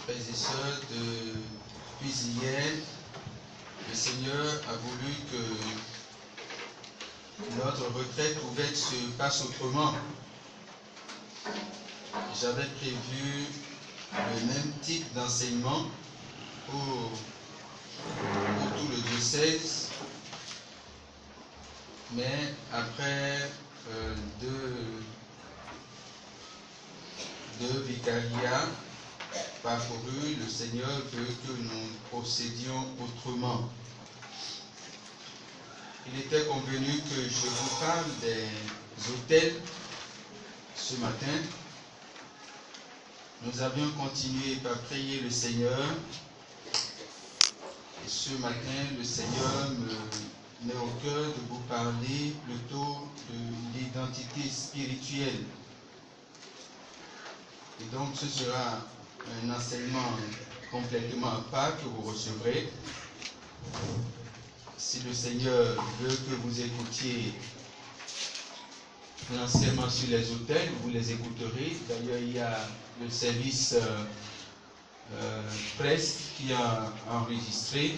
frères et sœurs, depuis hier, le Seigneur a voulu que notre retraite ouverte se passe autrement. J'avais prévu le même type d'enseignement pour tout le diocèse, mais après deux vicariats parcourus, le Seigneur veut que nous procédions autrement. Il était convenu que je vous parle des autels ce matin. Nous avions continué par prier le Seigneur. Et ce matin, le Seigneur me met au cœur de vous parler plutôt de l'identité spirituelle. Et donc ce sera un enseignement complètement à part que vous recevrez. Si le Seigneur veut que vous écoutiez l'enseignement sur les autels, vous les écouterez. D'ailleurs, il y a le service presse qui a enregistré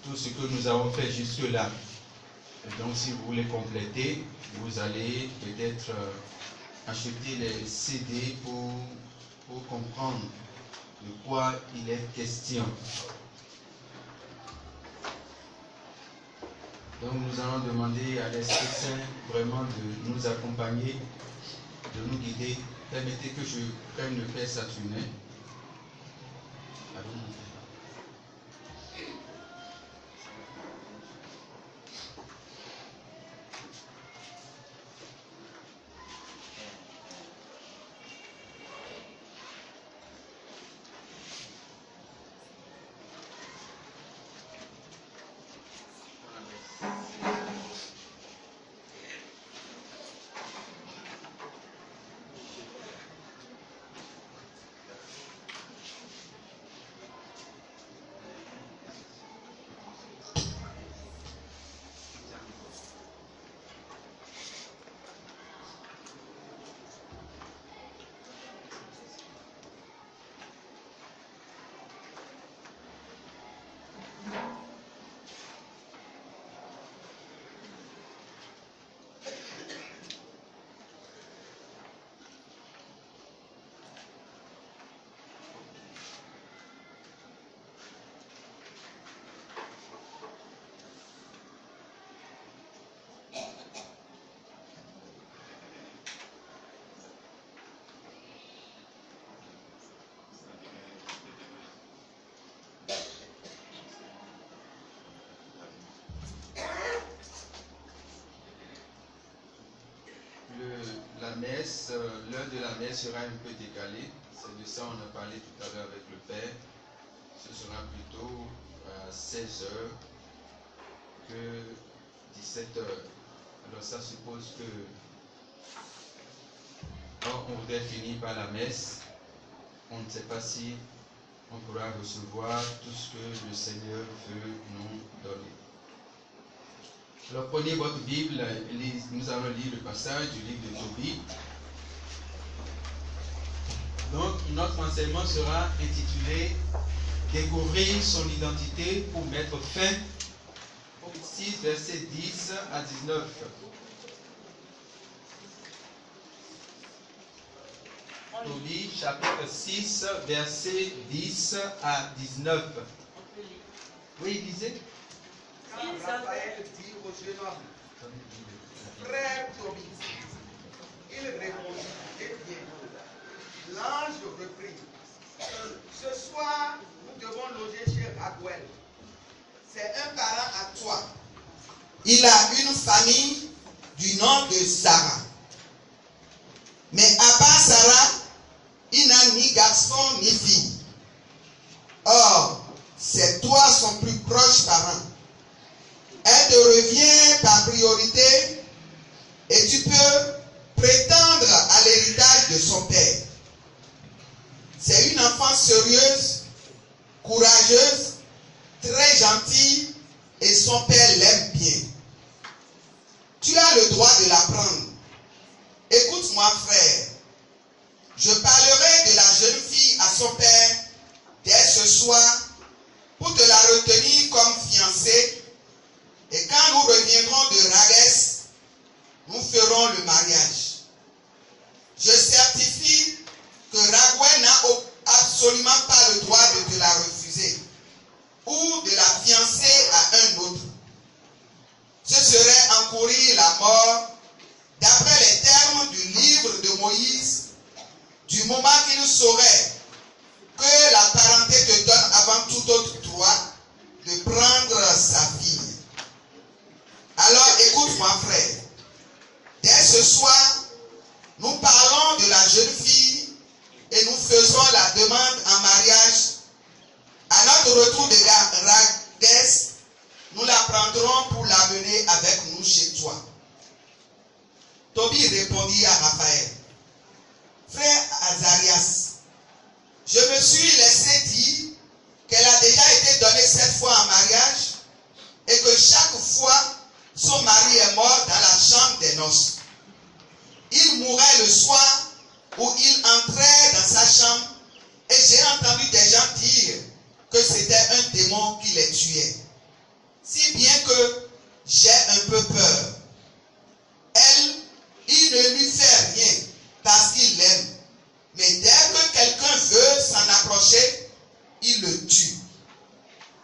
tout ce que nous avons fait jusque-là. Donc, si vous voulez compléter, vous allez peut-être acheter les CD pour comprendre de quoi il est question. Donc nous allons demander à l'Esprit Saint vraiment de nous accompagner, de nous guider. Permettez que je prenne le Père Saturnin. L'heure de la messe sera un peu décalée. C'est de ça on a parlé tout à l'heure avec le Père. Ce sera plutôt à 16h que 17h. Alors ça suppose que quand on voudrait finir par la messe, on ne sait pas si on pourra recevoir tout ce que le Seigneur veut nous donner. Alors prenez votre Bible, nous allons lire le passage du livre de Tobie. Donc notre enseignement sera intitulé « Découvrir son identité pour mettre fin » au 6, versets 10 à 19. Tobie, chapitre 6, versets 10 à 19. Oui, lisez. Raphaël dit au jeune homme, frère Tobie, il répondit, eh bien, l'ange reprit, ce soir, nous devons loger chez Raguel. C'est un parent à toi. Il a une famille du nom de Sarah. Mais à part Sarah, il n'a ni garçon ni fille. Or, c'est toi son plus proche parent. Elle te revient par priorité et tu peux prétendre à l'héritage de son père. C'est une enfant sérieuse, courageuse, très gentille et son père l'aime bien. Tu as le droit de la prendre. Écoute-moi, frère. Je parlerai de la jeune fille à son père du moment qu'il saurait que la parenté te donne avant tout autre droit de prendre sa fille. Alors écoute-moi frère, dès ce soir, nous parlons de la jeune fille et nous faisons la demande en mariage. À notre retour de Ragdes, nous la prendrons pour l'amener avec nous chez toi. Tobie répondit à Raphaël, frère Azarias, je me suis laissé dire qu'elle a déjà été donnée 7 fois en mariage et que chaque fois, son mari est mort dans la chambre des noces. Il mourait le soir où il entrait dans sa chambre et j'ai entendu des gens dire que c'était un démon qui les tuait. Si bien que j'ai un peu peur. Il ne lui fait rien parce qu'il l'aime. Mais dès que quelqu'un veut s'en approcher, il le tue.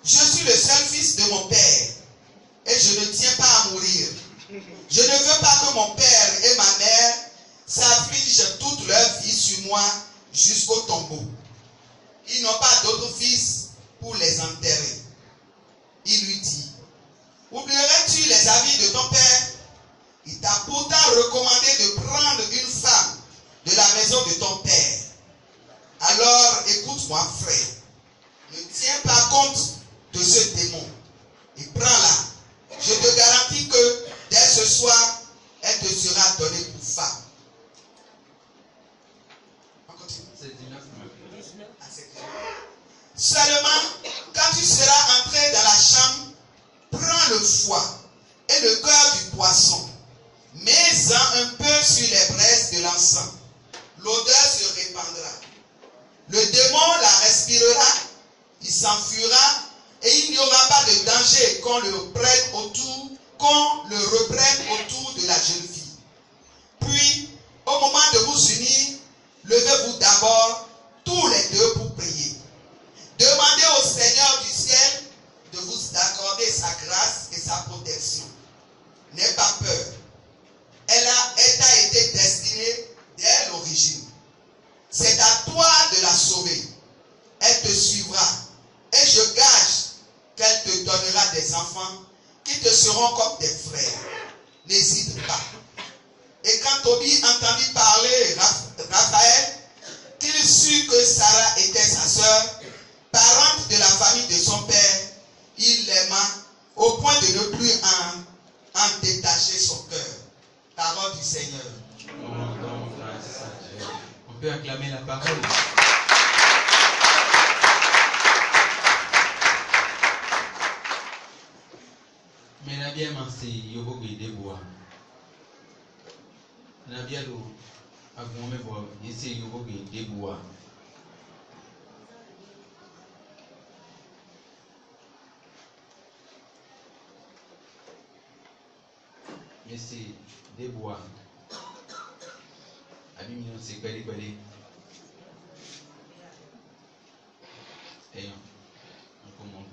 Je suis le seul fils de mon père et je ne tiens pas à mourir. Je ne veux pas que mon père et ma mère s'affligent toute leur vie sur moi jusqu'au tombeau. Ils n'ont pas d'autre fils pour les enterrer. Il lui dit, oublierais-tu les avis de ton père? Il t'a pourtant recommandé de prendre une femme de la maison de ton père. Alors écoute-moi frère, ne tiens pas compte de ce démon et prends-la. Je te garantis que dès ce soir, elle te sera donnée pour femme. On continue. Seulement, quand tu seras entré dans la chambre, prends le foie et le cœur du poisson. Mets-en un peu sur les braises de l'encens. L'odeur se répandra. Le démon la respirera, il s'enfuira et il n'y aura pas de danger qu'on le reprenne autour de la jeune fille. Puis, au moment de vous unir, levez-vous d'abord tous les deux pour prier. Demandez au Seigneur du ciel de vous accorder sa grâce et sa protection. N'aie pas peur. Elle t'a été destinée dès l'origine. C'est à toi de la sauver. Elle te suivra. Et je gage qu'elle te donnera des enfants qui te seront comme des frères. N'hésite pas. Et quand Tobie entendit parler Raphaël, qu'il sut que Sarah était sa sœur, parente de la famille de son père, il l'aima au point de ne plus en détacher son cœur. Parole du Seigneur. On peut acclamer la parole. Mais la bien mancé, yobo guide bois. La bien l'eau, avant me voir, ici yobo guide bois. Mais c'est des bois. Abimino c'est balé. Et on commence.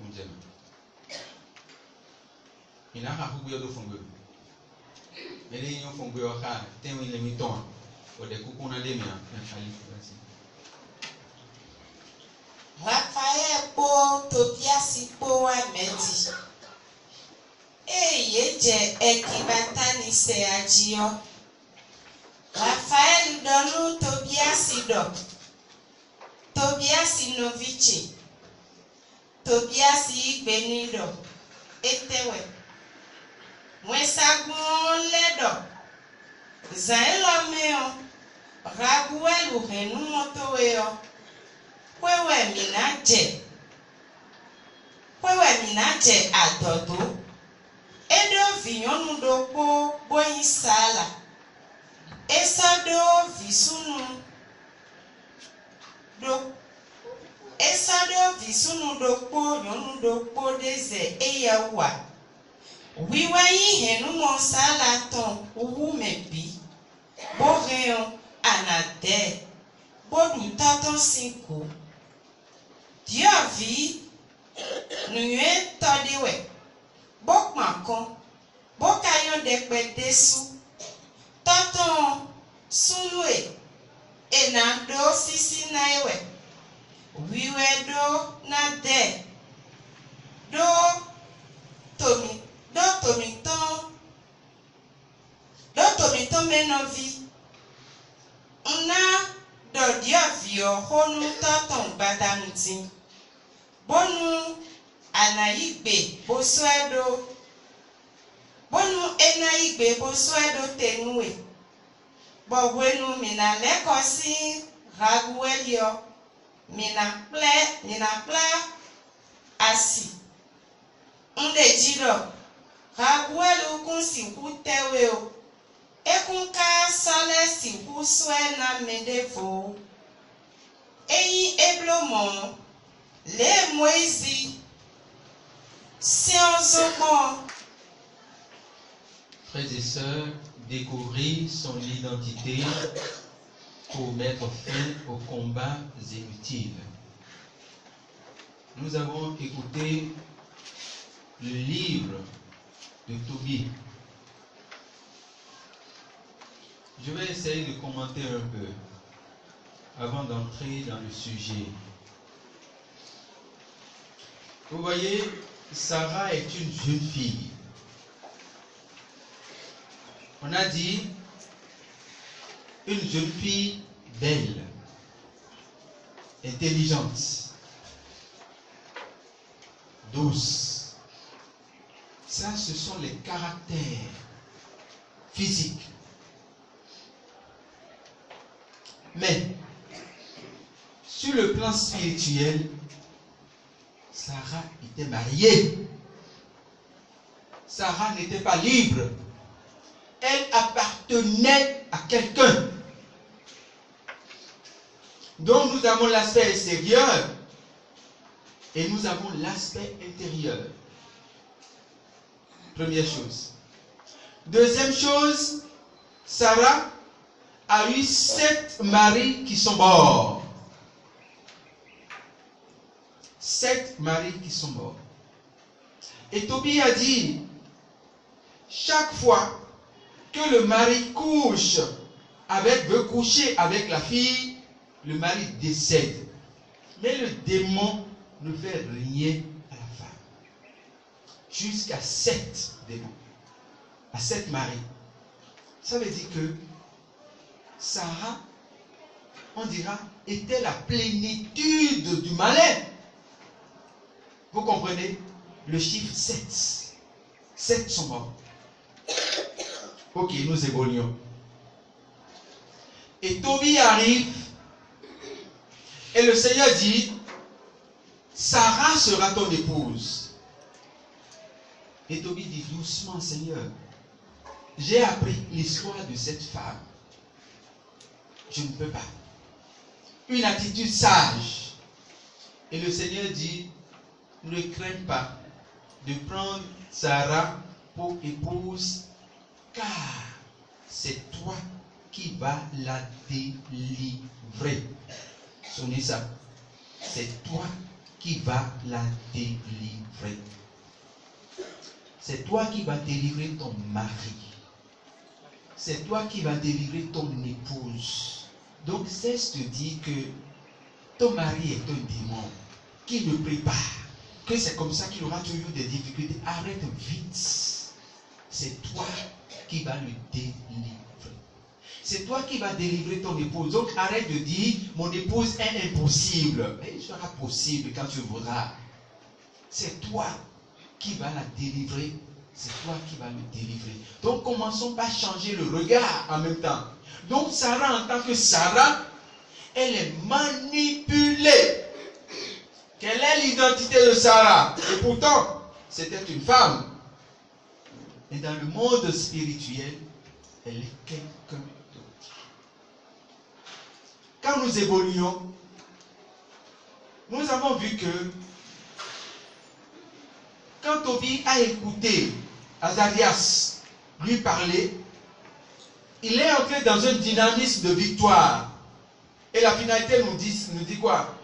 Il a un peu de fongue. Mais les gens font que t'es un limitant. Au découp on a des miens. Raphaël pour Tobias pour Amedi. Eyeje ekibatani se ajio. Raphaël donu Tobias do. Tobias novici. Tobias Benido. Etewe. Mwesagun ledo. Zaelo meo. Rabuel uhenu motoeo. Kwewe minaje adodo. Edo vinyonu doko boyi sala. Esado visunu doko nyonu doko deze eyawa. Wiwa yi henu mo sala ton uwu mebi. Boreon anade. Bodu taton sinko. Dio vi nuye todiwe. Bok makon. Bokayon dekpe desu. Taton sunwe. enando sisi na ewe wiwe do na de do tomiton menovi una do diovio honu toton badamuti bonu anaigbe bosuedo bonu enaigbe bosuedo tenue bọ̀wénu mina lẹ́kọ̀ọ́sí raguelio mina kple asi ndejiro raguelu kun siku tewe o ekun ka sọlẹ siku sọẹ na medevo eyin eblomo le moezi siọzọgbọn. Frères et sœurs, découvrir son identité pour mettre fin aux combats inutiles. Nous avons écouté le livre de Tobie. Je vais essayer de commenter un peu avant d'entrer dans le sujet. Vous voyez, Sarah est une jeune fille. On a dit une jeune fille belle, intelligente, douce. Ça, ce sont les caractères physiques. Mais, sur le plan spirituel, Sarah était mariée. Sarah n'était pas libre. Elle appartenait à quelqu'un. Donc nous avons l'aspect extérieur et nous avons l'aspect intérieur. Première chose. Deuxième chose, Sarah a eu 7 maris qui sont morts. 7 maris qui sont morts. Et Tobie a dit, chaque fois que le mari veut coucher avec la fille, le mari décède. Mais le démon ne fait rien à la femme. Jusqu'à 7 démons. À 7 maris. Ça veut dire que Sarah, on dira, était la plénitude du malin. Vous comprenez? Le chiffre 7. 7 sont morts. Ok, nous évoluons. Et Tobie arrive et le Seigneur dit, Sarah sera ton épouse. Et Tobie dit, doucement Seigneur, j'ai appris l'histoire de cette femme. Je ne peux pas. Une attitude sage. Et le Seigneur dit, ne crains pas de prendre Sarah pour épouse, car c'est toi qui vas la délivrer. Sonnez ça. C'est toi qui vas la délivrer. C'est toi qui vas délivrer ton mari. C'est toi qui vas délivrer ton épouse. Donc cesse de dire que ton mari est un démon, qu'il ne prie pas, que c'est comme ça qu'il aura toujours des difficultés. Arrête vite. C'est toi qui vas le délivrer. C'est toi qui vas délivrer ton épouse. Donc arrête de dire, mon épouse est impossible. Mais il sera possible quand tu voudras. C'est toi qui vas la délivrer. C'est toi qui vas le délivrer. Donc commençons par changer le regard en même temps. Donc Sarah, en tant que Sarah, elle est manipulée. Quelle est l'identité de Sarah? Et pourtant, c'était une femme. Et dans le monde spirituel, elle est quelqu'un d'autre. Quand nous évoluons, nous avons vu que quand Tobie a écouté Azarias lui parler, il est entré dans un dynamisme de victoire. Et la finalité nous dit quoi?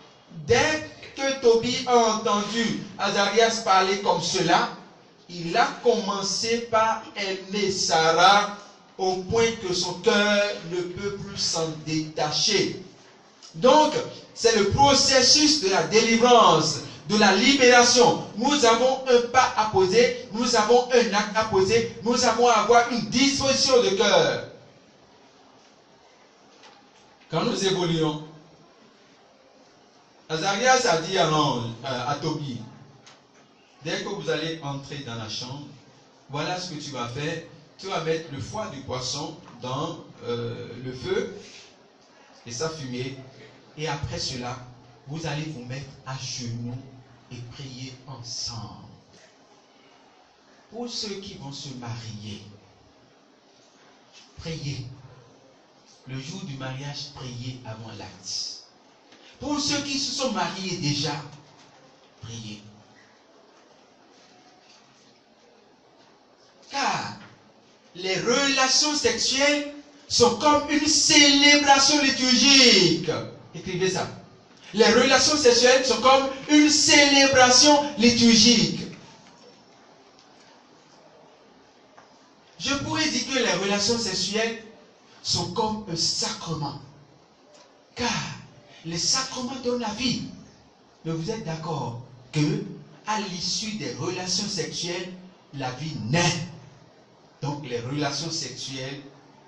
Dès que Tobie a entendu Azarias parler comme cela, il a commencé par aimer Sarah au point que son cœur ne peut plus s'en détacher. Donc, c'est le processus de la délivrance, de la libération. Nous avons un pas à poser, nous avons un acte à poser, nous avons à avoir une disposition de cœur. Quand nous évoluons, Azarias a dit à Tobie, dès que vous allez entrer dans la chambre, voilà ce que tu vas faire. Tu vas mettre le foie du poisson dans le feu et sa fumée. Et après cela, vous allez vous mettre à genoux et prier ensemble. Pour ceux qui vont se marier, priez. Le jour du mariage, priez avant l'acte. Pour ceux qui se sont mariés déjà, priez. Car les relations sexuelles sont comme une célébration liturgique. Écrivez ça. Les relations sexuelles sont comme une célébration liturgique. Je pourrais dire que les relations sexuelles sont comme un sacrement. Car les sacrements donnent la vie. Mais vous êtes d'accord que à l'issue des relations sexuelles, la vie naît. Donc les relations sexuelles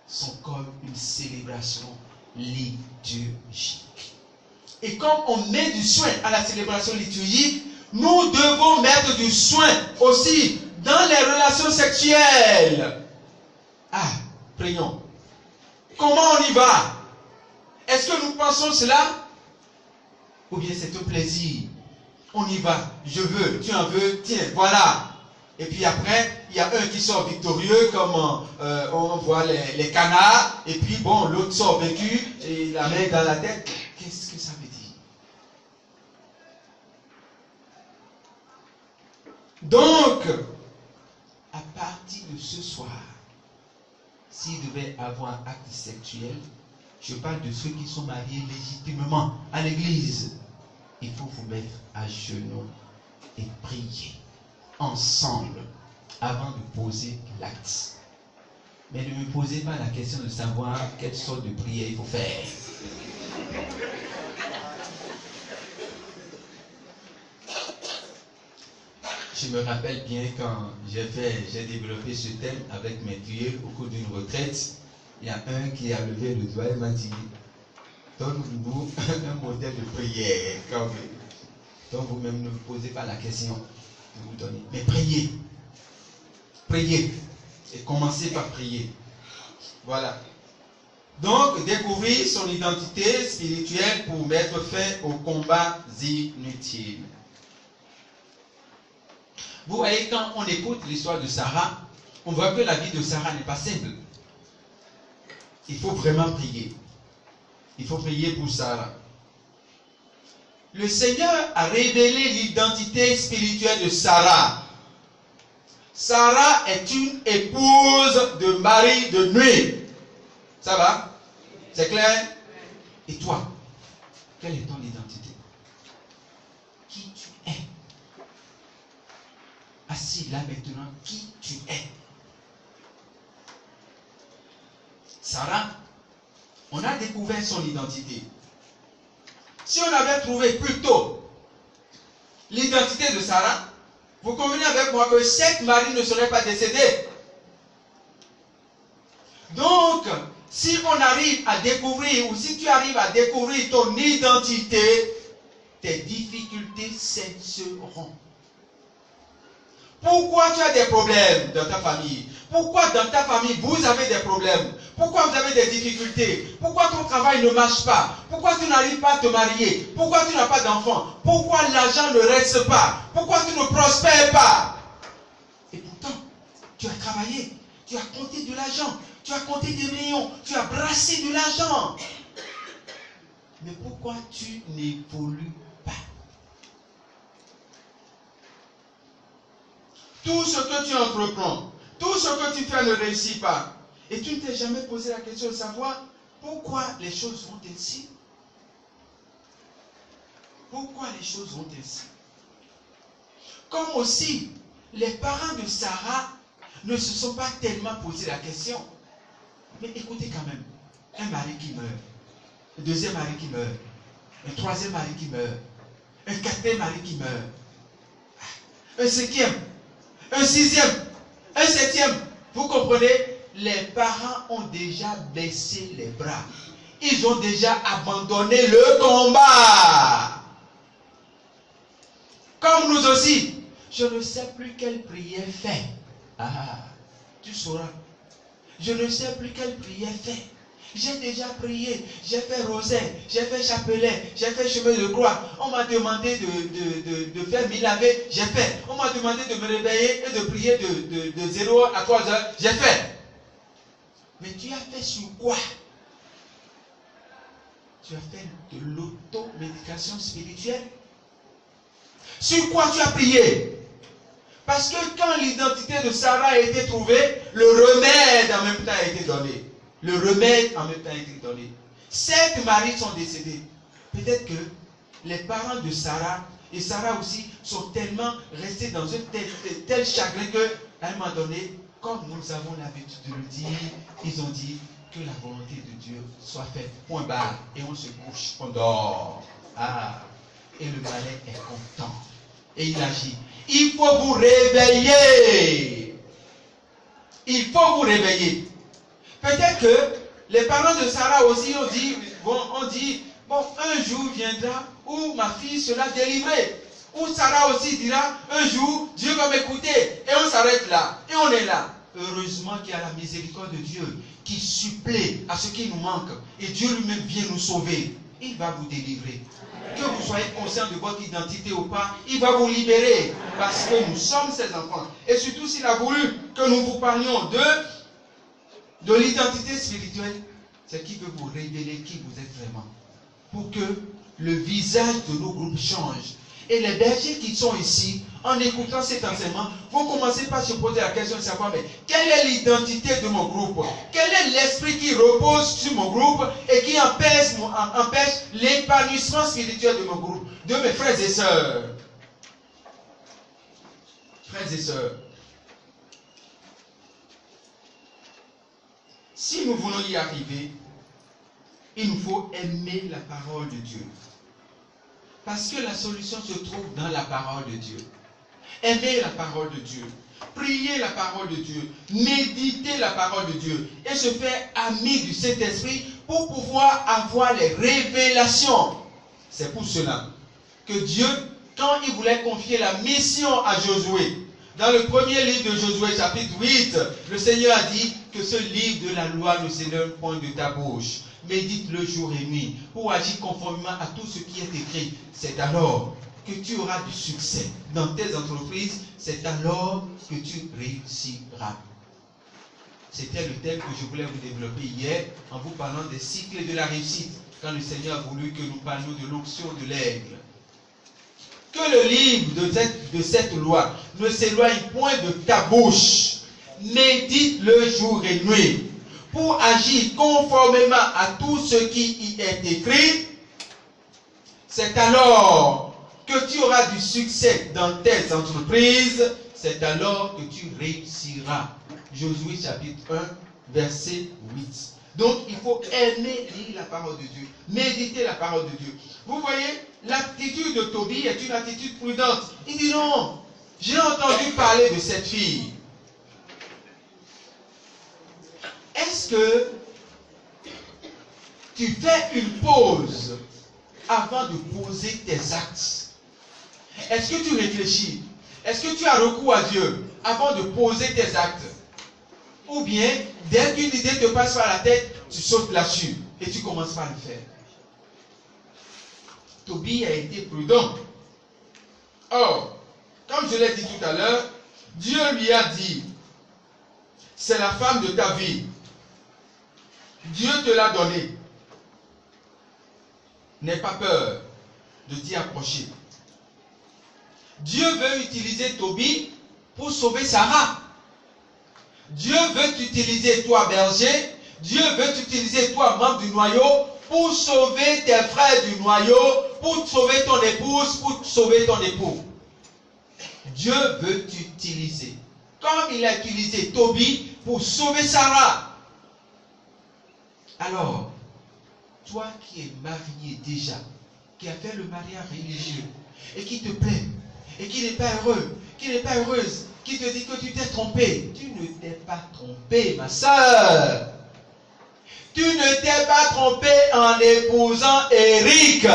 sont comme une célébration liturgique. Et comme on met du soin à la célébration liturgique, nous devons mettre du soin aussi dans les relations sexuelles. Ah, prions. Comment on y va? Est-ce que nous pensons cela? Ou bien c'est un plaisir? On y va. Je veux, tu en veux, tiens, voilà. Et puis après, il y a un qui sort victorieux, comme on voit les canards. Et puis bon, l'autre sort vaincu, et la main dans la tête. Qu'est-ce que ça veut dire? Donc, à partir de ce soir, s'il devait avoir acte sexuel, je parle de ceux qui sont mariés légitimement à l'église. Il faut vous mettre à genoux et prier ensemble avant de poser l'acte. Mais ne me posez pas la question de savoir quelle sorte de prière il faut faire. Je me rappelle bien quand j'ai développé ce thème avec mes vieux au cours d'une retraite. Il y a un qui a levé le doigt et m'a dit, donne-nous un modèle de prière. Donc vous-même ne vous posez pas la question de vous donner. Mais priez. Priez. Et commencez par prier. Voilà. Donc, découvrir son identité spirituelle pour mettre fin aux combats inutiles. Vous voyez, quand on écoute l'histoire de Sarah, on voit que la vie de Sarah n'est pas simple. Il faut vraiment prier. Il faut prier pour Sarah. Le Seigneur a révélé l'identité spirituelle de Sarah. Sarah est une épouse de Marie de nuit. Ça va? C'est clair? Et toi, quelle est ton identité? Qui tu es? Assis là maintenant, qui tu es? Sarah, on a découvert son identité. Si on avait trouvé plus tôt l'identité de Sarah, vous convenez avec moi que cette Marie ne serait pas décédée. Donc, si on arrive à découvrir, ou si tu arrives à découvrir ton identité, tes difficultés cesseront. Pourquoi tu as des problèmes dans ta famille? Pourquoi dans ta famille vous avez des problèmes? Pourquoi vous avez des difficultés? Pourquoi ton travail ne marche pas? Pourquoi tu n'arrives pas à te marier? Pourquoi tu n'as pas d'enfant? Pourquoi l'argent ne reste pas? Pourquoi tu ne prospères pas? Et pourtant, tu as travaillé, tu as compté de l'argent, tu as compté des millions, tu as brassé de l'argent. Mais pourquoi tu n'évolues pas? Tout ce que tu entreprends, tout ce que tu fais ne réussit pas. Et tu ne t'es jamais posé la question de savoir pourquoi les choses vont ainsi. Pourquoi les choses vont ainsi? Comme aussi, les parents de Sarah ne se sont pas tellement posé la question. Mais écoutez quand même, un mari qui meurt, un deuxième mari qui meurt, un troisième mari qui meurt, un quatrième mari qui meurt, un cinquième, un sixième, un septième. Vous comprenez? Les parents ont déjà baissé les bras. Ils ont déjà abandonné le combat. Comme nous aussi. Je ne sais plus quelle prière faire. Ah, tu sauras. Je ne sais plus quelle prière faire. J'ai déjà prié, j'ai fait rosaire, j'ai fait chapelet, j'ai fait chemin de croix. On m'a demandé de faire 1000 ave, j'ai fait. On m'a demandé de me réveiller et de prier de 0 à 3 heures, j'ai fait. Mais tu as fait sur quoi? Tu as fait de l'automédication spirituelle? Sur quoi tu as prié? Parce que quand l'identité de Sarah a été trouvée, le remède en même temps a été donné. Le remède en même temps a été donné. 7 maris sont décédés. Peut-être que les parents de Sarah et Sarah aussi sont tellement restés dans un tel chagrin qu'à un moment donné, comme nous avons l'habitude de le dire, ils ont dit que la volonté de Dieu soit faite. Point barre. Et on se couche, on dort. Ah. Et le malin est content. Et il agit. Il faut vous réveiller. Il faut vous réveiller. Peut-être que les parents de Sarah aussi ont dit, un jour viendra où ma fille sera délivrée. Où Sarah aussi dira, un jour, Dieu va m'écouter. Et on s'arrête là. Et on est là. Heureusement qu'il y a la miséricorde de Dieu qui supplée à ce qui nous manque. Et Dieu lui-même vient nous sauver. Il va vous délivrer. Que vous soyez conscient de votre identité ou pas, il va vous libérer. Parce que nous sommes ses enfants. Et surtout s'il a voulu que nous vous parlions de l'identité spirituelle, c'est qu'il veut vous révéler qui vous êtes vraiment. Pour que le visage de nos groupes change. Et les bergers qui sont ici, en écoutant cet enseignement, vont commencer par se poser la question de savoir, mais quelle est l'identité de mon groupe? Quel est l'esprit qui repose sur mon groupe et qui empêche l'épanouissement spirituel de mon groupe, de mes frères et sœurs? Frères et sœurs, si nous voulons y arriver, il nous faut aimer la parole de Dieu. Parce que la solution se trouve dans la parole de Dieu. Aimer la parole de Dieu. Prier la parole de Dieu. Méditer la parole de Dieu. Et se faire ami du Saint-Esprit pour pouvoir avoir les révélations. C'est pour cela que Dieu, quand il voulait confier la mission à Josué, dans le premier livre de Josué, chapitre 8, le Seigneur a dit que ce livre de la loi ne s'éloigne point de ta bouche. Médite-le jour et nuit pour agir conformément à tout ce qui est écrit. C'est alors que tu auras du succès dans tes entreprises. C'est alors que tu réussiras. C'était le thème que je voulais vous développer hier en vous parlant des cycles de la réussite. Quand le Seigneur a voulu que nous parlions de l'onction de l'aigle. Que le livre de cette loi ne s'éloigne point de ta bouche. Médite-le jour et nuit pour agir conformément à tout ce qui y est écrit. C'est alors que tu auras du succès dans tes entreprises. C'est alors que tu réussiras. Josué chapitre 1, verset 8. Donc il faut aimer lire la parole de Dieu. Méditer la parole de Dieu. Vous voyez, l'attitude de Tobie est une attitude prudente. Il dit non, j'ai entendu parler de cette fille. Est-ce que tu fais une pause avant de poser tes actes? Est-ce que tu réfléchis? Est-ce que tu as recours à Dieu avant de poser tes actes? Ou bien, dès qu'une idée te passe par la tête, tu sautes là-dessus et tu commences par le faire. Tobie a été prudent. Or, comme je l'ai dit tout à l'heure, Dieu lui a dit, c'est la femme de ta vie. Dieu te l'a donné. N'aie pas peur de t'y approcher. Dieu veut utiliser Tobie pour sauver Sarah. Dieu veut t'utiliser toi berger. Dieu veut t'utiliser toi membre du noyau pour sauver tes frères du noyau, pour sauver ton épouse, pour sauver ton époux. Dieu veut t'utiliser. Comme il a utilisé Tobie pour sauver Sarah. Alors, toi qui es marié déjà, qui a fait le mariage religieux, et qui te plaît, et qui n'est pas heureux, qui n'est pas heureuse, qui te dit que tu t'es trompé, tu ne t'es pas trompé, ma soeur. Tu ne t'es pas trompé en épousant Eric.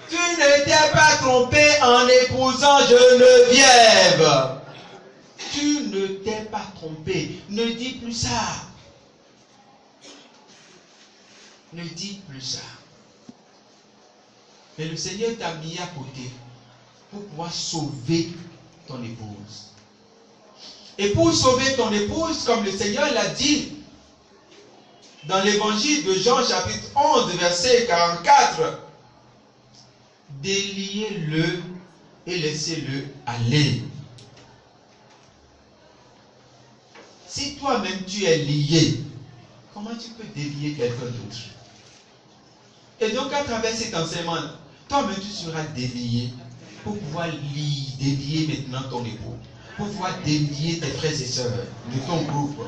Tu ne t'es pas trompé en épousant Geneviève. Tu ne t'es pas trompé. Ne dis plus ça. Ne dis plus ça. Mais le Seigneur t'a mis à côté pour pouvoir sauver ton épouse. Et pour sauver ton épouse, comme le Seigneur l'a dit dans l'évangile de Jean chapitre 11, verset 44, déliez-le et laissez-le aller. Si toi-même tu es lié, comment tu peux délier quelqu'un d'autre? Et donc à travers cet enseignement, toi-même tu seras délié pour pouvoir délier maintenant ton époux, pour pouvoir délier tes frères et sœurs de ton groupe.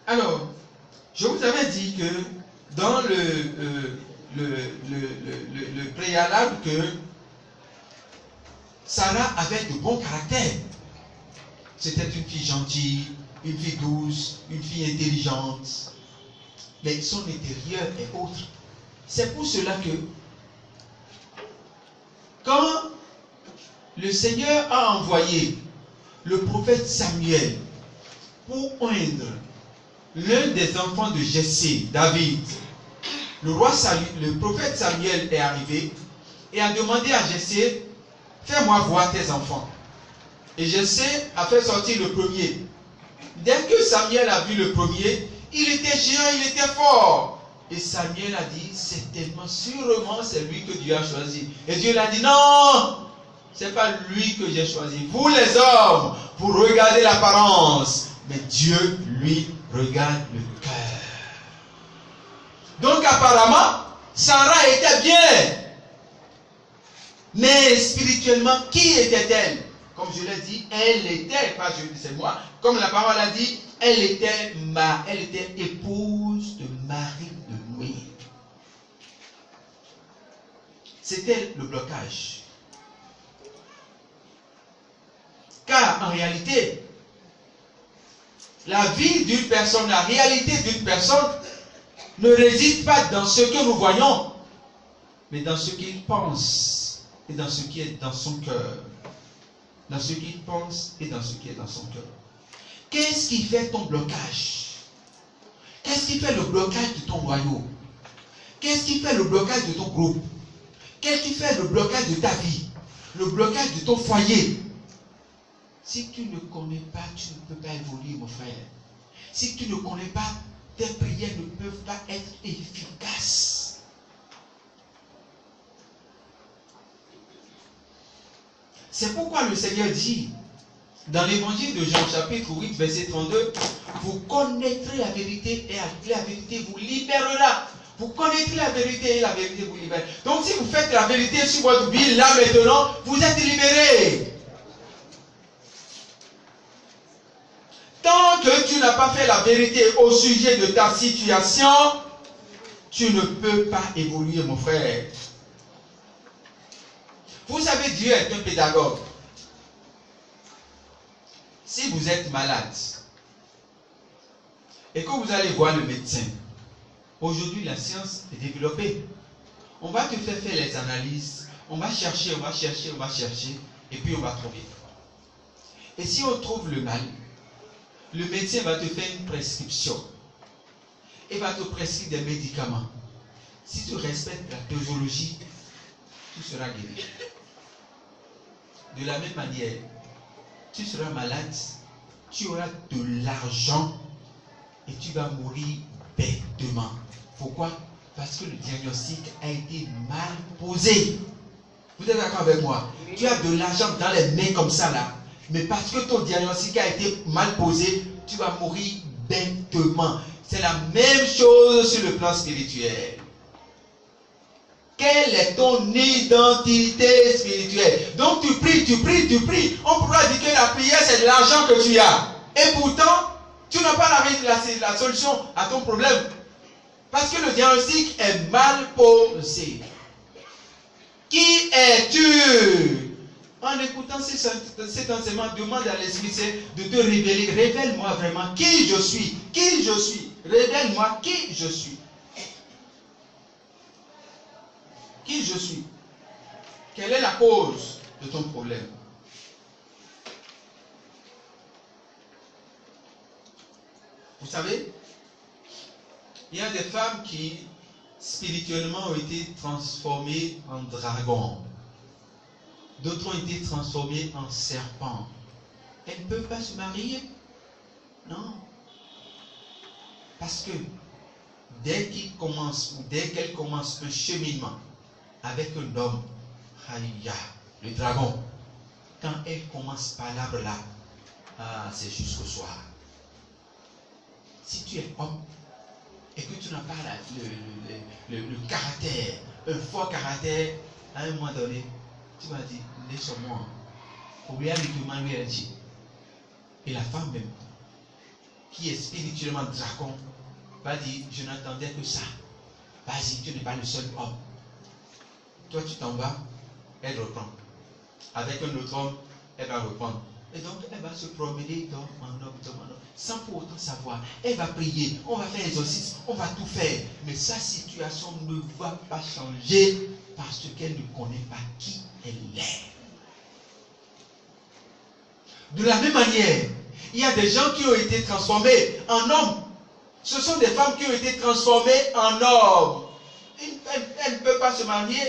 Alors, je vous avais dit que dans le préalable que Sarah avait de bons caractères. C'était une fille gentille, une fille douce, une fille intelligente. Mais son intérieur est autre. C'est pour cela que quand le Seigneur a envoyé le prophète Samuel pour oindre l'un des enfants de Jessé, David, le prophète Samuel est arrivé et a demandé à Jessé, fais-moi voir tes enfants. Et Jessé a fait sortir le premier. Dès que Samuel a vu le premier, il était géant, il était fort. Et Samuel a dit, c'est tellement sûrement c'est lui que Dieu a choisi. Et Dieu l'a dit, non, c'est pas lui que j'ai choisi. Vous les hommes, vous regardez l'apparence, mais Dieu, lui, regarde le cœur. Donc apparemment, Sarah était bien. Mais spirituellement, qui était-elle? Comme je l'ai dit, elle était, pas je, c'est moi, comme la parole a dit, elle était épouse de Marie de Louis. C'était le blocage. Car en réalité, la vie d'une personne, la réalité d'une personne ne réside pas dans ce que nous voyons, mais dans ce qu'il pense et dans ce qui est dans son cœur. Dans ce qu'il pense et dans ce qui est dans son cœur. Qu'est-ce qui fait ton blocage? Qu'est-ce qui fait le blocage de ton royaume? Qu'est-ce qui fait le blocage de ton groupe? Qu'est-ce qui fait le blocage de ta vie? Le blocage de ton foyer? Si tu ne connais pas, tu ne peux pas évoluer, mon frère. Si tu ne connais pas, tes prières ne peuvent pas être efficaces. C'est pourquoi le Seigneur dit, dans l'évangile de Jean chapitre 8, verset 32, vous connaîtrez la vérité et la vérité vous libérera. Vous connaîtrez la vérité et la vérité vous libère. Donc si vous faites la vérité sur votre vie, là maintenant, vous êtes libérés. Tant que tu n'as pas fait la vérité au sujet de ta situation, tu ne peux pas évoluer, mon frère. Vous savez, Dieu est un pédagogue. Si vous êtes malade et que vous allez voir le médecin, aujourd'hui la science est développée. On va te faire les analyses, on va chercher, et puis on va trouver. Et si on trouve le mal, le médecin va te faire une prescription et va te prescrire des médicaments. Si tu respectes la théologie, tu seras guéri. De la même manière, tu seras malade, tu auras de l'argent et tu vas mourir bêtement. Pourquoi? Parce que le diagnostic a été mal posé. Vous êtes d'accord avec moi? Tu as de l'argent dans les mains comme ça là, mais parce que ton diagnostic a été mal posé, tu vas mourir bêtement. C'est la même chose sur le plan spirituel. Quelle est ton identité spirituelle? Donc tu pries, tu pries, tu pries. On pourra dire que la prière c'est de l'argent que tu as. Et pourtant, tu n'as pas la solution à ton problème. Parce que le diagnostic est mal posé. Qui es-tu? En écoutant cet enseignement, demande à l'Esprit Saint de te révéler. Révèle-moi vraiment qui je suis. Qui je suis. Révèle-moi qui je suis. Qui je suis. Quelle est la cause de ton problème? Vous savez, il y a des femmes qui, spirituellement, ont été transformées en dragons. D'autres ont été transformées en serpents. Elles ne peuvent pas se marier. Non. Parce que dès qu'ils commencent, ou dès qu'elles commencent un cheminement avec un homme, Aïya, le dragon, quand elles commencent par l'arbre là, c'est jusqu'au soir. Si tu es homme et que tu n'as pas le caractère, un fort caractère, à un moment donné, tu vas dire, laisse-moi. Et la femme même, qui est spirituellement dragon, va dire, je n'attendais que ça. Vas-y, tu n'es pas le seul homme. Toi, tu t'en vas, elle reprend. Avec un autre homme, elle va reprendre. Et donc, elle va se promener d'homme en homme, sans pour autant savoir. Elle va prier, on va faire l'exorcisme, on va tout faire. Mais sa situation ne va pas changer parce qu'elle ne connaît pas qui elle est. De la même manière, il y a des gens qui ont été transformés en hommes. Ce sont des femmes qui ont été transformées en hommes. Elles ne peuvent pas se marier.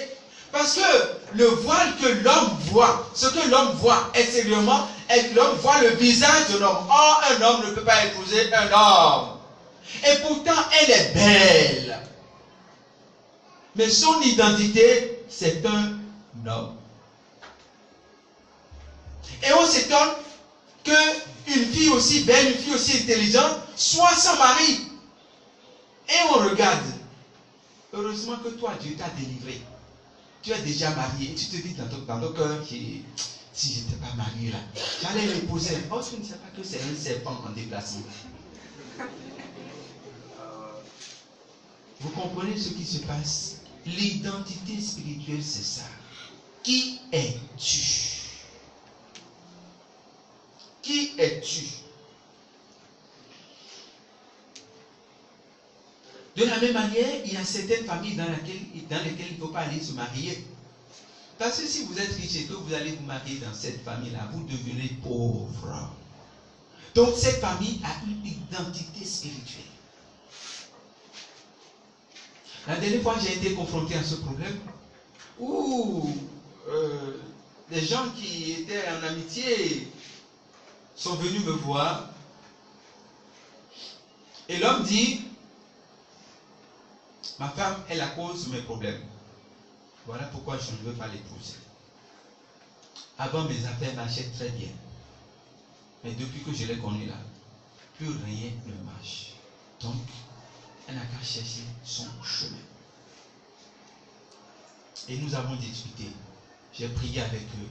Parce que le voile que l'homme voit, ce que l'homme voit extérieurement, l'homme voit le visage de l'homme. Or, un homme ne peut pas épouser un homme. Et pourtant, elle est belle. Mais son identité, c'est un homme. Et on s'étonne qu'une fille aussi belle, une fille aussi intelligente, soit sans mari. Et on regarde. Heureusement que toi, Dieu t'a délivré. Tu es déjà marié. Et tu te dis dans ton cœur que si je n'étais pas marié là, j'allais l'épouser. Oh, tu ne sais pas que c'est un serpent en déplacement. Vous comprenez ce qui se passe? L'identité spirituelle, c'est ça. Qui es-tu? Qui es-tu? De la même manière, il y a certaines familles dans lesquelles il ne faut pas aller se marier. Parce que si vous êtes riche et que vous allez vous marier dans cette famille-là, vous devenez pauvre. Donc cette famille a une identité spirituelle. La dernière fois, j'ai été confronté à ce problème où des gens qui étaient en amitié sont venus me voir. Et l'homme dit, ma femme est la cause de mes problèmes. Voilà pourquoi je ne veux pas l'épouser. Avant, mes affaires marchaient très bien. Mais depuis que je l'ai connue là, plus rien ne marche. Donc, elle n'a qu'à chercher son chemin. Et nous avons discuté. J'ai prié avec eux.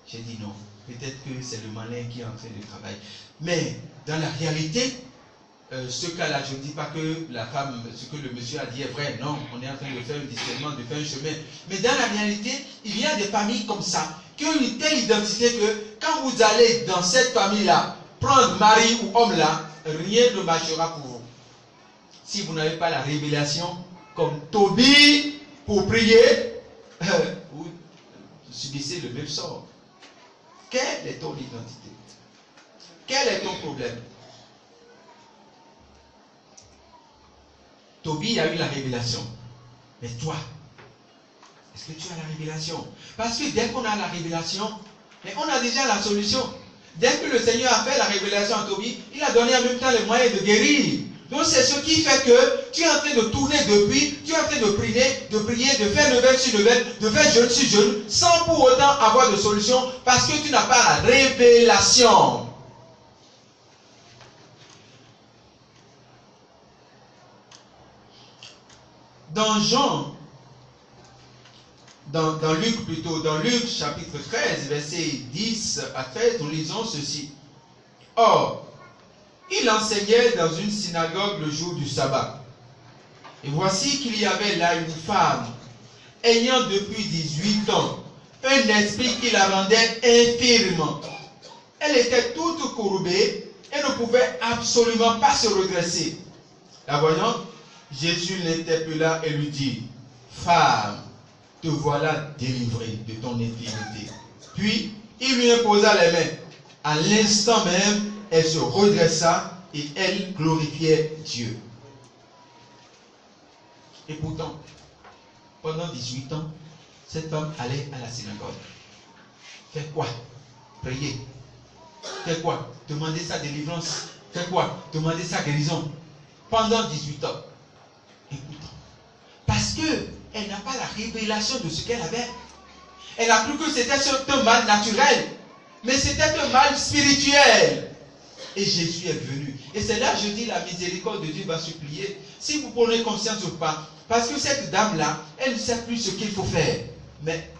J'ai dit non. Peut-être que c'est le malin qui est en train de travailler. Mais dans la réalité, ce cas-là, je ne dis pas que la femme, ce que le monsieur a dit est vrai. Non, on est en train de faire un discernement, de faire un chemin. Mais dans la réalité, il y a des familles comme ça, qui ont une telle identité que quand vous allez dans cette famille-là, prendre mari ou homme-là, rien ne marchera pour vous. Si vous n'avez pas la révélation, comme Tobie, pour prier, vous subissez le même sort. Quelle est ton identité? Quel est ton problème? Tobie a eu la révélation. Mais toi, est-ce que tu as la révélation? Parce que dès qu'on a la révélation, mais on a déjà la solution. Dès que le Seigneur a fait la révélation à Tobie, il a donné en même temps les moyens de guérir. Donc c'est ce qui fait que tu es en train de tourner depuis, tu es en train de prier, de faire level sur level, de faire jeûne sur jeûne, sans pour autant avoir de solution, parce que tu n'as pas la révélation. dans Jean, dans Luc plutôt, dans Luc chapitre 13, versets 10 à 13, nous lisons ceci. Or, il enseignait dans une synagogue le jour du sabbat. Et voici qu'il y avait là une femme, ayant depuis 18 ans, un esprit qui la rendait infirme. Elle était toute courbée et ne pouvait absolument pas se redresser. La voyant, Jésus l'interpella et lui dit, « Femme, te voilà délivrée de ton infirmité. » Puis, il lui imposa les mains. À l'instant même, elle se redressa et elle glorifiait Dieu. Et pourtant, pendant 18 ans, cette femme allait à la synagogue. Faire quoi? Prier. Faire quoi? Demander sa délivrance. Faire quoi? Demander sa guérison. Pendant 18 ans. Et pourtant, parce qu'elle n'a pas la révélation de ce qu'elle avait. Elle a cru que c'était un mal naturel. Mais c'était un mal spirituel. Et Jésus est venu. Et c'est là que je dis la miséricorde de Dieu va supplier. Si vous prenez conscience ou pas. Parce que cette dame-là, elle ne sait plus ce qu'il faut faire. Mais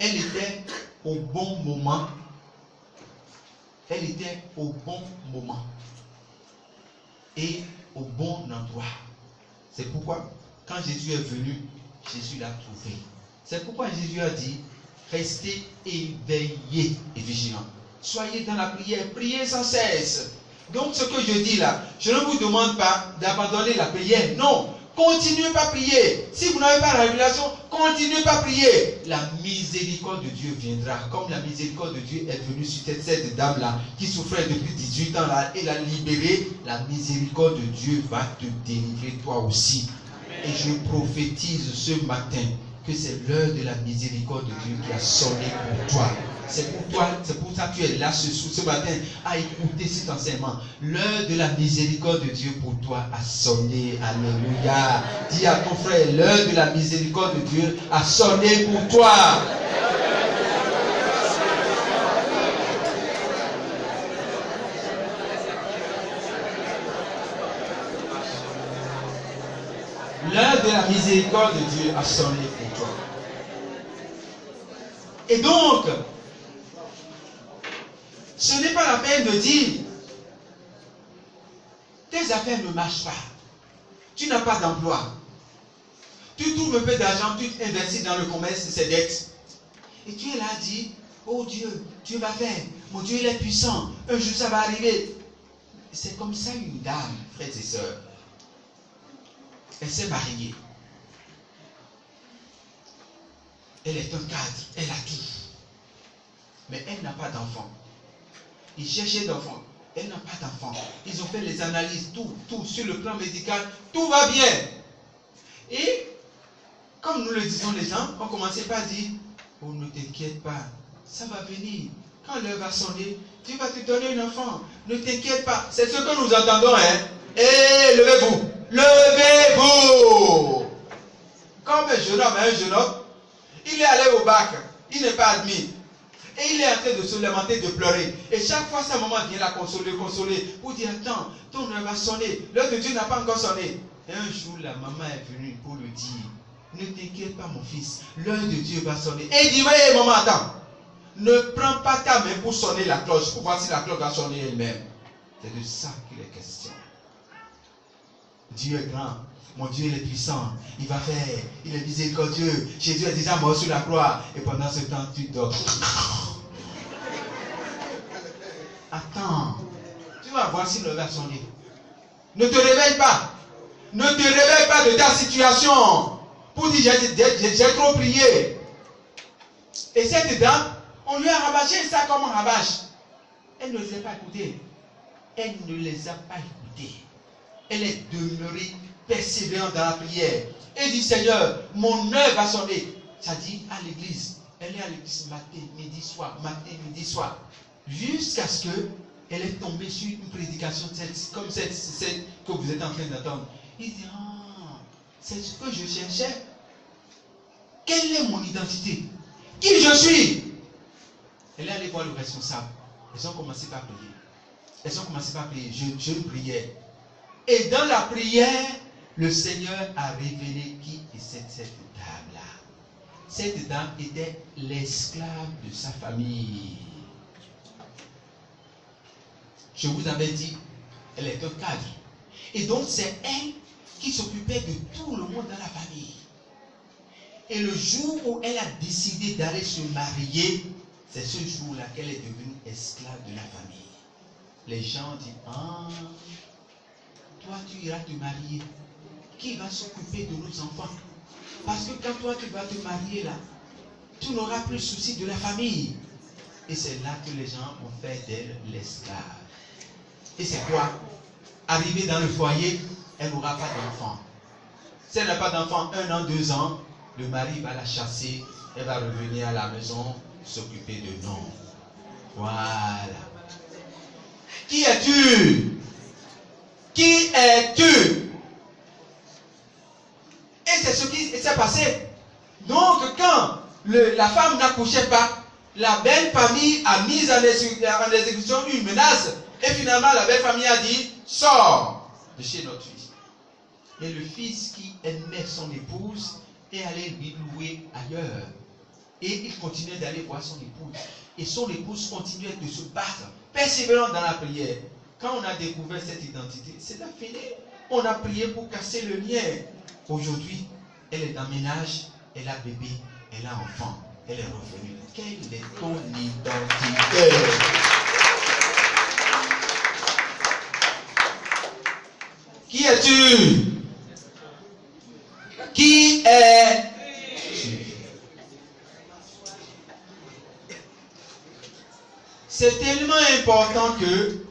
elle était au bon moment. Elle était au bon moment. Et au bon endroit. C'est pourquoi, quand Jésus est venu, Jésus l'a trouvé. C'est pourquoi Jésus a dit, restez éveillés et vigilants. Soyez dans la prière, priez sans cesse. Donc ce que je dis là, je ne vous demande pas d'abandonner la prière. Non, continuez pas à prier. Si vous n'avez pas la révélation, continuez pas à prier. La miséricorde de Dieu viendra. Comme la miséricorde de Dieu est venue sur cette dame-là, qui souffrait depuis 18 ans là, et l'a libérée, la miséricorde de Dieu va te délivrer toi aussi. Amen. Et je prophétise ce matin que c'est l'heure de la miséricorde de Dieu qui a sonné pour toi. C'est pour toi, c'est pour ça que tu es là ce matin à écouter cet enseignement. L'heure de la miséricorde de Dieu pour toi a sonné. Alléluia. Dis à ton frère, l'heure de la miséricorde de Dieu a sonné pour toi. L'heure de la miséricorde de Dieu a sonné pour toi. Et donc, ce n'est pas la peine de dire, tes affaires ne marchent pas. Tu n'as pas d'emploi. Tu trouves un peu d'argent, tu t'investis dans le commerce de ses dettes. Et tu es là à dire, oh Dieu, Dieu va faire. Mon Dieu, il est puissant. Un jour, ça va arriver. C'est comme ça une dame, frères et sœurs. Elle s'est mariée. Elle est un cadre. Elle a tout. Mais elle n'a pas d'enfant. Ils cherchaient d'enfants. Elle n'a pas d'enfant. Ils ont fait les analyses, tout sur le plan médical. Tout va bien. Et, comme nous le disons les gens, on commençait pas à dire, oh ne t'inquiète pas, ça va venir. Quand l'heure va sonner, Dieu va te donner un enfant. Ne t'inquiète pas. C'est ce que nous entendons, hein. Et levez-vous. Levez-vous. Comme un jeune homme, il est allé au bac. Il n'est pas admis. Et il est en train de se lamenter, de pleurer. Et chaque fois, sa maman vient la consoler, pour dire, attends, ton heure va sonner. L'heure de Dieu n'a pas encore sonné. Et un jour, la maman est venue pour lui dire, ne t'inquiète pas, mon fils, l'heure de Dieu va sonner. Et il dit, oui, maman, attends. Ne prends pas ta main pour sonner la cloche, pour voir si la cloche va sonner elle-même. C'est de ça qu'il est question. Dieu est grand. Mon Dieu, il est puissant. Il va faire. Il est miséricordieux. Jésus est déjà mort sur la croix. Et pendant ce temps, tu dors. Attends. Tu vas voir si l'heure va sonner. Ne te réveille pas. Ne te réveille pas de ta situation. Pour dire, j'ai trop prié. Et cette dame, on lui a rabâché ça comme on rabâche. Elle ne les a pas écoutés. Elle ne les a pas écoutés. Elle est demeurée persévérante dans la prière. Et dit, Seigneur, mon heure va sonner. Ça dit à l'église. Elle est à l'église matin, midi, soir. Jusqu'à ce qu'elle est tombée sur une prédication comme celle que vous êtes en train d'entendre. Il dit, ah, c'est ce que je cherchais. Quelle est mon identité? Qui je suis? Elle est allée voir le responsable. Elles ont commencé par prier. Je priais. Et dans la prière, le Seigneur a révélé qui est cette dame-là. Cette dame était l'esclave de sa famille. Je vous avais dit, elle est un cadre. Et donc c'est elle qui s'occupait de tout le monde dans la famille. Et le jour où elle a décidé d'aller se marier, c'est ce jour-là qu'elle est devenue esclave de la famille. Les gens disent, ah, toi tu iras te marier. Qui va s'occuper de nos enfants? Parce que quand toi tu vas te marier là, tu n'auras plus souci de la famille. Et c'est là que les gens ont fait d'elle l'esclave. Et c'est quoi? Arrivée dans le foyer, elle n'aura pas d'enfant. Si elle n'a pas d'enfant, 1 an, 2 ans, le mari va la chasser, elle va revenir à la maison, s'occuper de nous. Voilà. Qui es-tu? Qui es-tu? Et c'est ce qui s'est passé. Donc quand la femme n'accouchait pas, la belle famille a mis en exécution une menace. Et finalement la belle famille a dit, sors de chez notre fils. Et le fils qui aimait son épouse est allé lui louer ailleurs. Et il continuait d'aller voir son épouse. Et son épouse continuait de se battre, persévérant dans la prière. Quand on a découvert cette identité, c'est fini. On a prié pour casser le lien. Aujourd'hui, elle est en ménage, elle a bébé, elle a enfant, elle est revenue. Quelle est ton identité? Qui es-tu? Qui es-tu? C'est tellement important que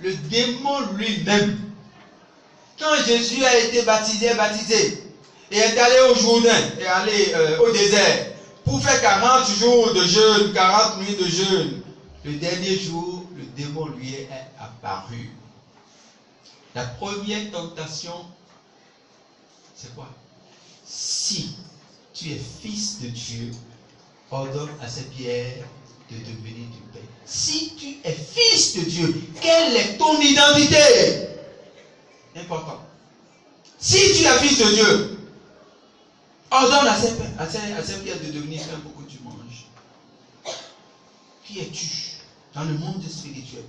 le démon lui-même, quand Jésus a été baptisé, et est allé au Jourdain, et allé au désert, pour faire 40 jours de jeûne, 40 nuits de jeûne, le dernier jour, le démon lui est apparu. La première tentation, c'est quoi? Si tu es fils de Dieu, ordonne à ces pierres de devenir du pain. Si tu es fils de Dieu, quelle est ton identité? Important. Si tu es fils de Dieu, ordonne à ces pierres de devenir pain pour que tu manges. Qui es-tu dans le monde spirituel?